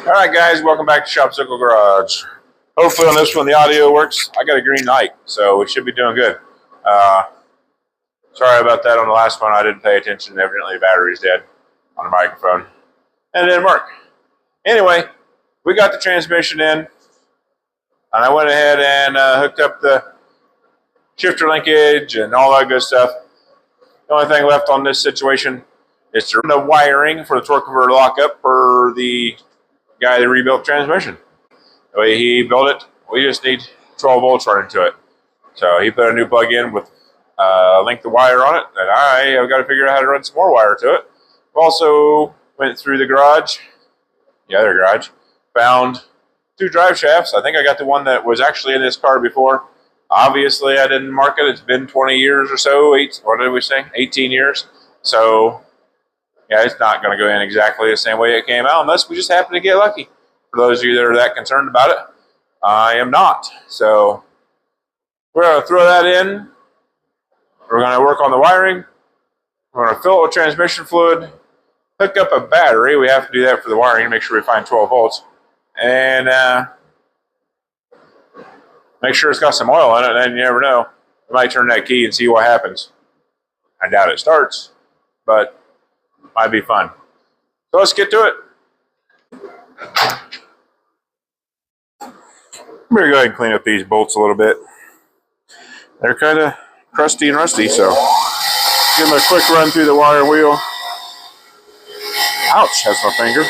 All right, guys, welcome back to Shop Circle Garage. Hopefully on this one the audio works. I got a green light, so we should be doing good. Sorry about that on the last one. I didn't pay attention. Evidently the battery's dead on the microphone. And it didn't work. Anyway, we got the transmission in, and I went ahead and hooked up the shifter linkage and all that good stuff. The only thing left on this situation is to run the wiring for the torque converter lockup for the guy that rebuilt the transmission. The way he built it, we just need 12 volts running to it. So he put a new plug in with linked the wire on it, and I have got to figure out how to run some more wire to it. Also went through the garage, the other garage, found 2 drive shafts. I think I got the one that was actually in this car before. Obviously, I didn't mark it. It's been 20 years or so. What did we say? 18 years. So, yeah, it's not going to go in exactly the same way it came out unless we just happen to get lucky. For those of you that are that concerned about it, I am not. So, we're going to throw that in. We're going to work on the wiring. We're going to fill it with transmission fluid. Hook up a battery. We have to do that for the wiring to make sure we find 12 volts. And make sure it's got some oil in it, and then you never know. We might turn that key and see what happens. I doubt it starts, but it might be fun. So let's get to it. I'm going to go ahead and clean up these bolts a little bit. They're kind of crusty and rusty, so give them a quick run through the wire wheel. Ouch, that's my finger.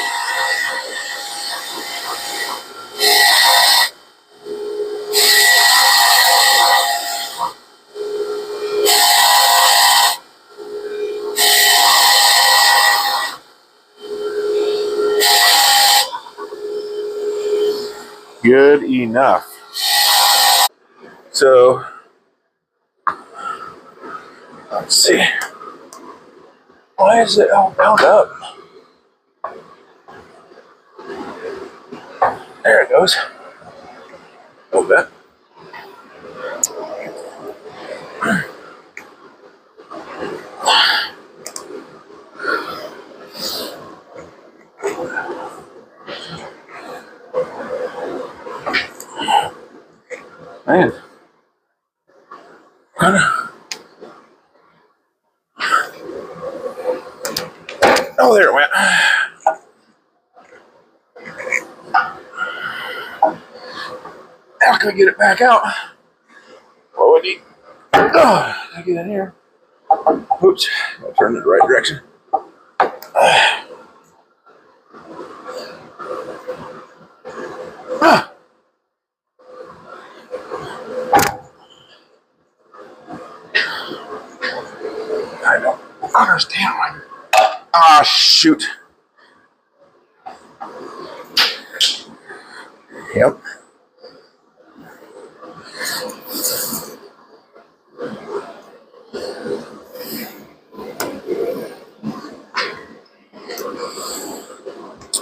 Good enough. So, let's see. Why is it all bound up? There it goes. A little bit. Man. Oh, there it went. How can we get it back out? What would he? Oh, I get in here. Oops, I'll turn it the right direction. I don't understand why. Ah, shoot. Yep.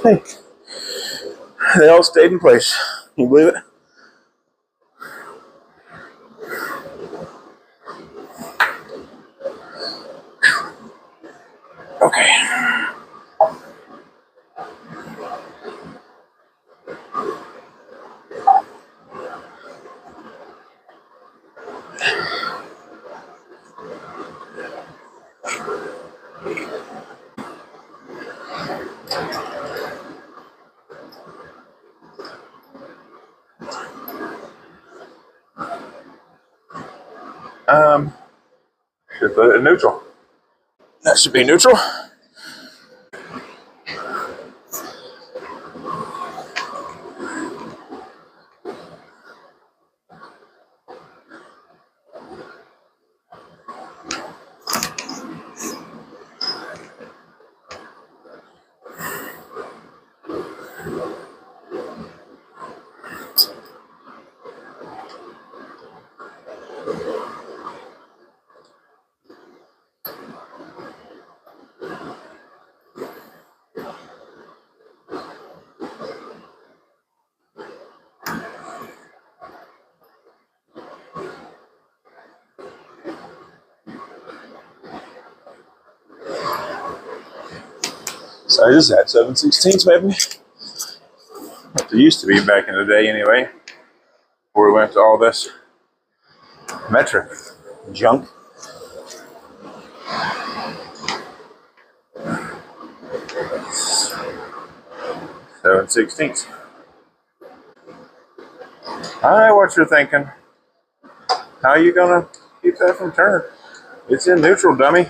Hey, they all stayed in place. Can you believe it? Okay. Should put it in neutral. That should be neutral. Size is that 7/16 maybe. It used to be back in the day anyway, before we went to all this metric junk. 7/16. I know what you're thinking. How are you gonna keep that from turning? It's in neutral, dummy.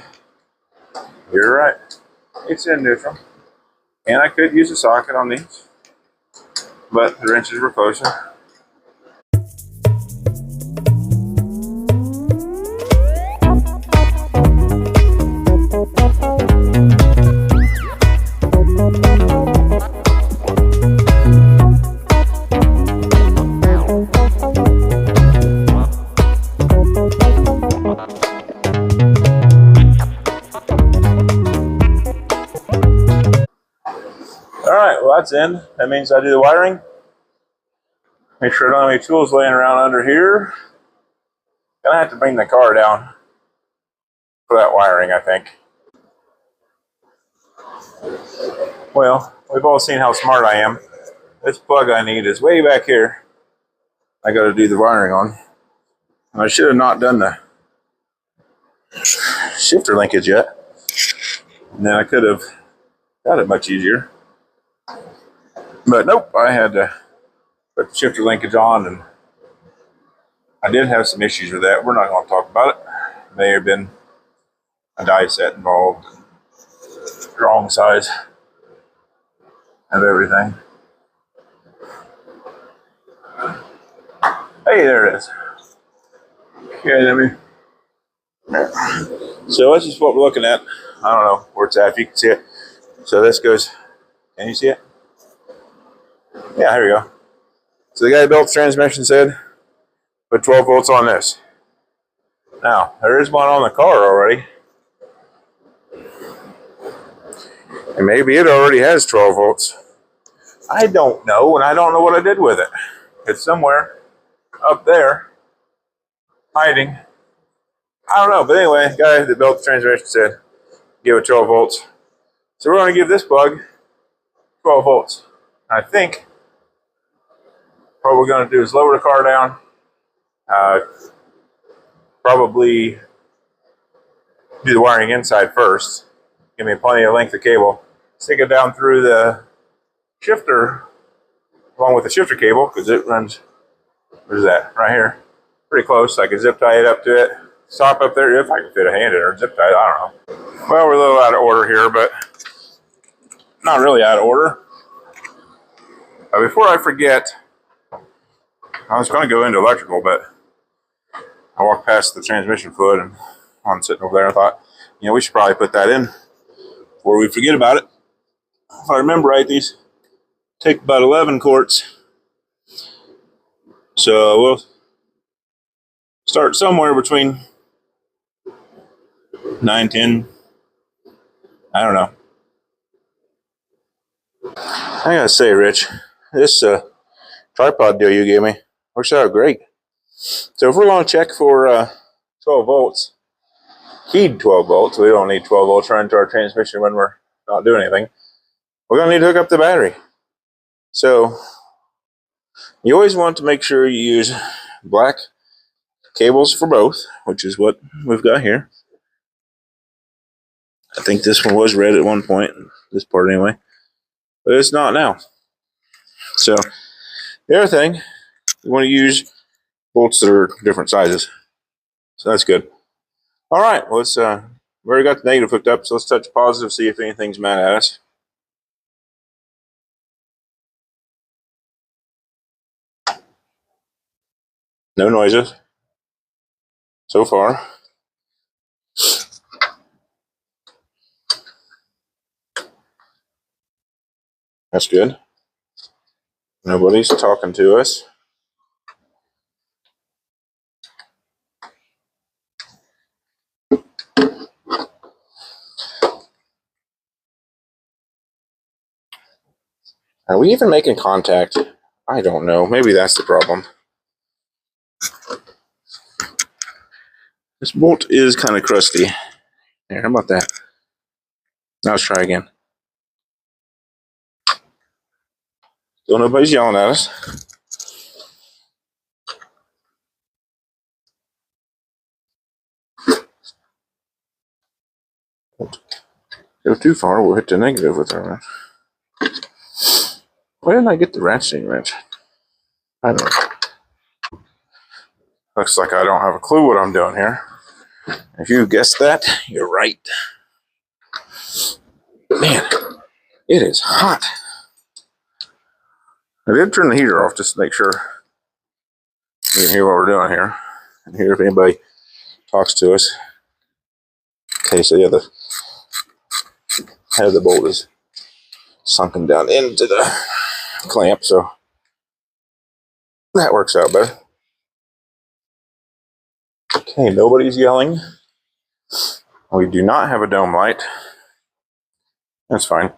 You're right. It's in neutral. And I could use a socket on these, but the wrenches were closer. Alright, well that's in. That means I do the wiring. Make sure I don't have any tools laying around under here. Gonna have to bring the car down for that wiring, I think. Well, we've all seen how smart I am. This plug I need is way back here. I gotta do the wiring on. And I should have not done the shifter linkage yet. And then I could have got it much easier. But nope, I had to put the shifter linkage on, and I did have some issues with that. We're not going to talk about it. May have been a die set involved, wrong size of everything. Hey, there it is. Okay, let me. So this is what we're looking at. I don't know where it's at, if you can see it. So this goes, can you see it? Yeah, here we go. So the guy who built the transmission said, put 12 volts on this. Now, there is one on the car already. And maybe it already has 12 volts. I don't know, and I don't know what I did with it. It's somewhere up there, hiding. I don't know, but anyway, the guy that built the transmission said, give it 12 volts. So we're going to give this plug 12 volts. I think what we're going to do is lower the car down, probably do the wiring inside first, give me plenty of length of cable, stick it down through the shifter, along with the shifter cable, because it runs, what is that, right here, pretty close. I can zip tie it up to it, stop up there, if I can fit a hand in or zip tie it, I don't know. Well, we're a little out of order here, but not really out of order. Before I forget, I was going to go into electrical, but I walked past the transmission foot and I'm sitting over there. I thought, you know, we should probably put that in before we forget about it. If I remember right, these take about 11 quarts. So we'll start somewhere between 9, 10. I don't know. I gotta say, Rich, this tripod deal you gave me works out great. So if we're going to check for 12 volts, keyed 12 volts, we don't need 12 volts running to our transmission when we're not doing anything. We're going to need to hook up the battery. So you always want to make sure you use black cables for both, which is what we've got here. I think this one was red at one point, this part anyway, but it's not now. So the other thing, you want to use bolts that are different sizes. So that's good. All right, well, let's, we already got the negative hooked up, so let's touch positive, see if anything's mad at us. No noises so far. That's good. Nobody's talking to us. Are we even making contact? I don't know. Maybe that's the problem. This bolt is kind of crusty. Here, how about that? Now let's try again. Still So nobody's yelling at us. Go too far, we'll hit the negative with our wrench. Where did I get the ratcheting wrench? I don't know. Looks like I don't have a clue what I'm doing here. If you guessed that, you're right. Man, it is hot. I did turn the heater off just to make sure you can hear what we're doing here. And hear if anybody talks to us. Okay, so yeah, the head of the bolt is sunken down into the clamp, so that works out better. Okay, nobody's yelling. We do not have a dome light. That's fine.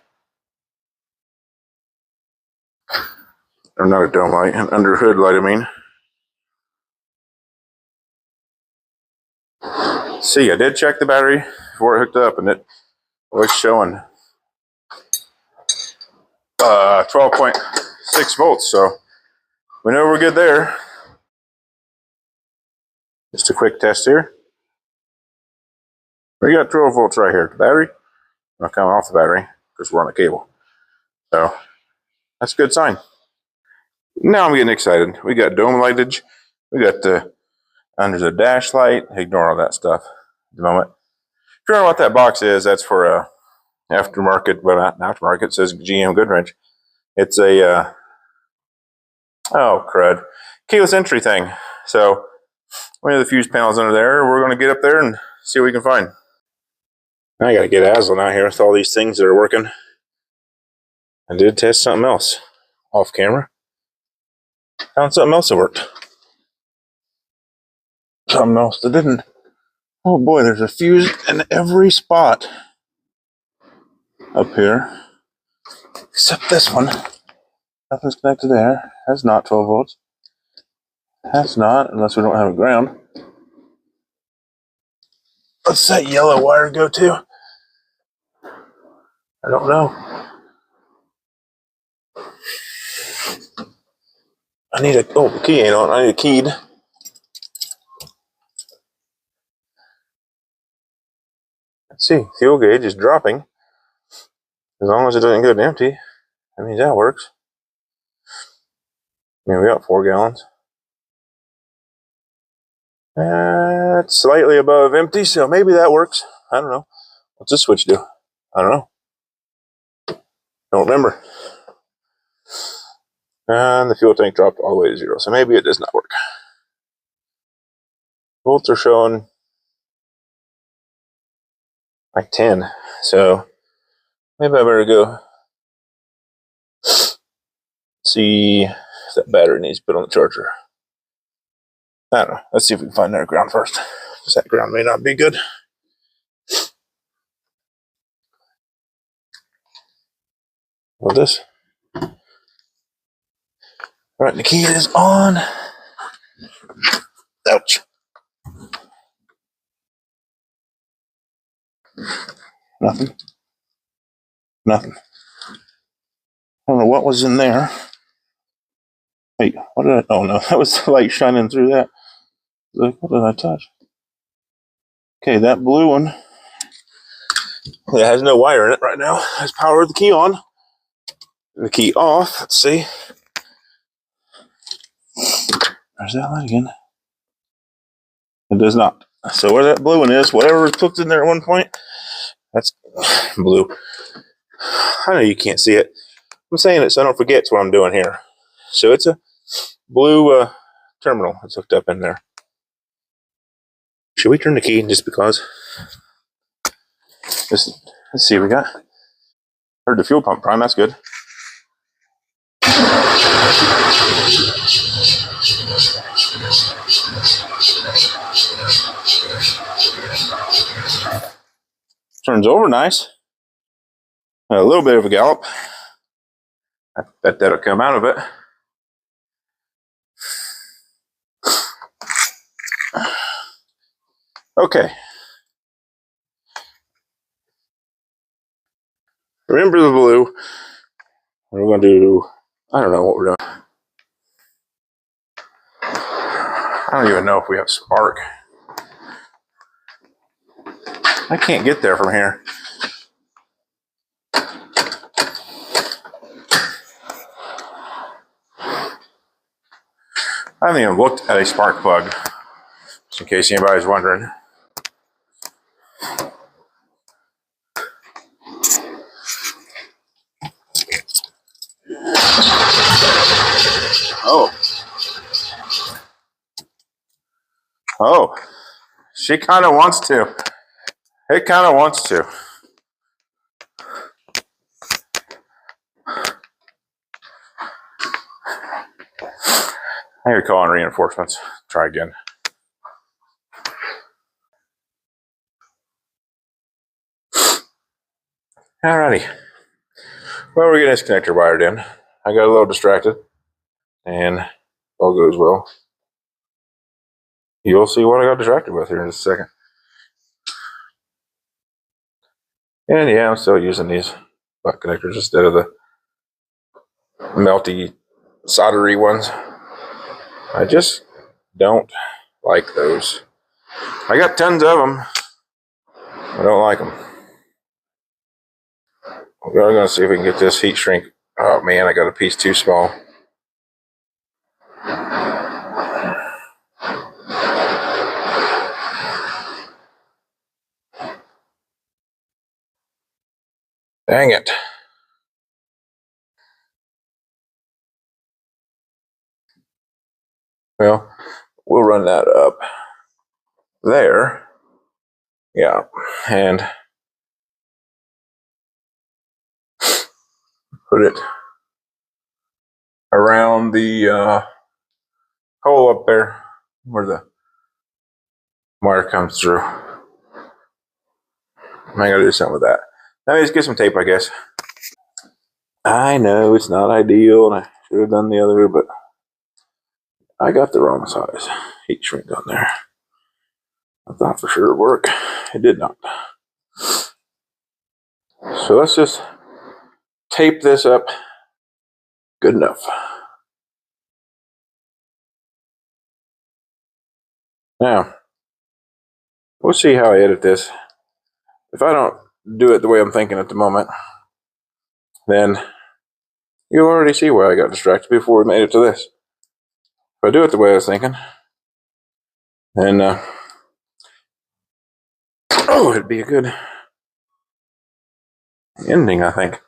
Or not a dome light, an under hood light, I mean. See, I did check the battery before it hooked up, and it was showing 12.6 volts, so we know we're good there. Just a quick test here. We got 12 volts right here. The battery, not coming off the battery because we're on a cable. So that's a good sign. Now I'm getting excited. We got dome lightage. We got the under the dash light. Ignore all that stuff at the moment. If you don't know what that box is, that's for a aftermarket, well, not aftermarket, it says GM Goodwrench. It's a, oh crud, keyless entry thing. So we have the fuse panels under there. We're going to get up there and see what we can find. Now I got to get Aslan out here with all these things that are working. I did test something else off camera. Found something else that worked. Something else that didn't. Oh boy, there's a fuse in every spot up here. Except this one. Nothing's connected there. That's not 12 volts. That's not, unless we don't have a ground. What's that yellow wire go to? I don't know. I need a, oh, the key ain't on. I need a keyed. Let's see, fuel gauge is dropping. As long as it doesn't go to empty, that means that works. I mean, we got 4 gallons. It's slightly above empty, so maybe that works. I don't know. What's this switch do? I don't know. Don't remember. And the fuel tank dropped all the way to 0, so maybe it does not work. Volts are showing like 10, so maybe I better go see if that battery needs to put on the charger. I don't know. Let's see if we can find our ground first, because that ground may not be good. Well, this. All right, the key is on. Ouch. Nothing. Nothing. I don't know what was in there. Wait, what did I, oh no, that was the light shining through that. Like, what did I touch? Okay, that blue one, it has no wire in it right now. Has power of the key on. The key off, let's see. There's that light again. It does not. So where that blue one is, whatever was hooked in there at one point, that's blue. I know you can't see it. I'm saying it so I don't forget what I'm doing here. So it's a blue terminal that's hooked up in there. Should we turn the key just because? Let's see what we got. Heard the fuel pump prime, that's good. Turns over nice. A little bit of a gallop. I bet that'll come out of it. Okay. Remember the blue. We're going to do I don't know what we're doing. I don't even know if we have spark. I can't get there from here. I haven't even looked at a spark plug, just in case anybody's wondering. Oh. Oh. She kind of wants to. It kind of wants to. I hear calling reinforcements. Try again. Alrighty. Well, we're getting this connector wired in. I got a little distracted, and all goes well. You'll see what I got distracted with here in just a second. And yeah, I'm still using these butt connectors instead of the melty, soldery ones. I just don't like those. I got tons of them. I don't like them. We're going to see if we can get this heat shrink. Oh man, I got a piece too small. Dang it. Well, we'll run that up there. Yeah, and put it around the hole up there where the wire comes through. I gotta do something with that. Let me just get some tape, I guess. I know it's not ideal, and I should have done the other, but I got the wrong size heat shrink on there. I thought for sure it'd work. It did not. So let's just tape this up. Good enough. Now, we'll see how I edit this. If I don't do it the way I'm thinking at the moment, then you'll already see where I got distracted before we made it to this. If I do it the way I was thinking, then it'd be a good ending, I think.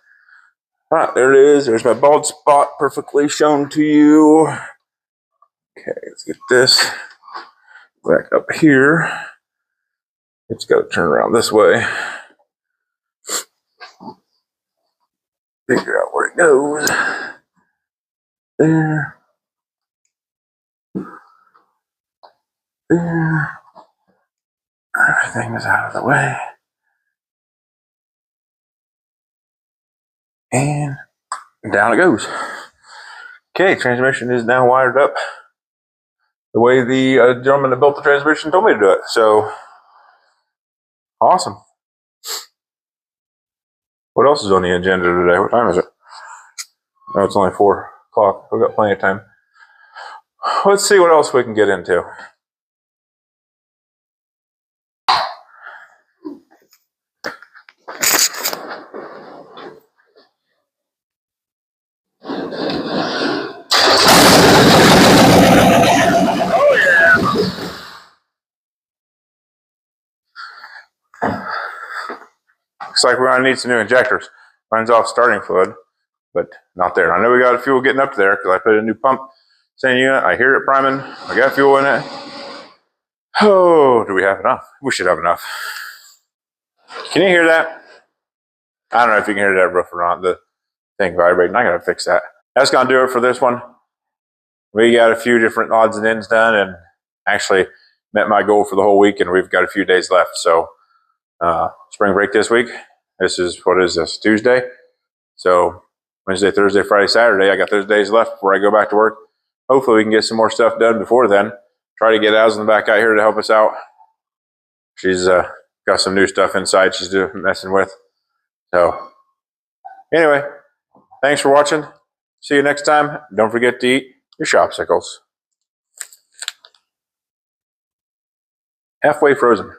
All right, there it is. There's my bald spot perfectly shown to you. Okay, let's get this back up here. It's got to turn around this way. Figure out where it goes. There. There. Everything is out of the way. And down it goes. Okay, transmission is now wired up the way the gentleman that built the transmission told me to do it. So, awesome. What else is on the agenda today? What time is it? Oh, it's only 4 o'clock. We've got plenty of time. Let's see what else we can get into. Looks like we're going to need some new injectors. Runs off starting fluid, but not there. I know we got a fuel getting up there because I put a new pump sand unit. I hear it priming. I got fuel in it. Oh, do we have enough? We should have enough. Can you hear that? I don't know if you can hear that roof or not. The thing vibrating. I got to fix that. That's going to do it for this one. We got a few different odds and ends done and actually met my goal for the whole week, and we've got a few days left. So spring break this week. This is, what is this, Tuesday? So Wednesday, Thursday, Friday, Saturday. I got those days left before I go back to work. Hopefully we can get some more stuff done before then. Try to get Az in the back out here to help us out. She's got some new stuff inside she's messing with. So anyway, thanks for watching. See you next time. Don't forget to eat your shopsicles. Halfway frozen.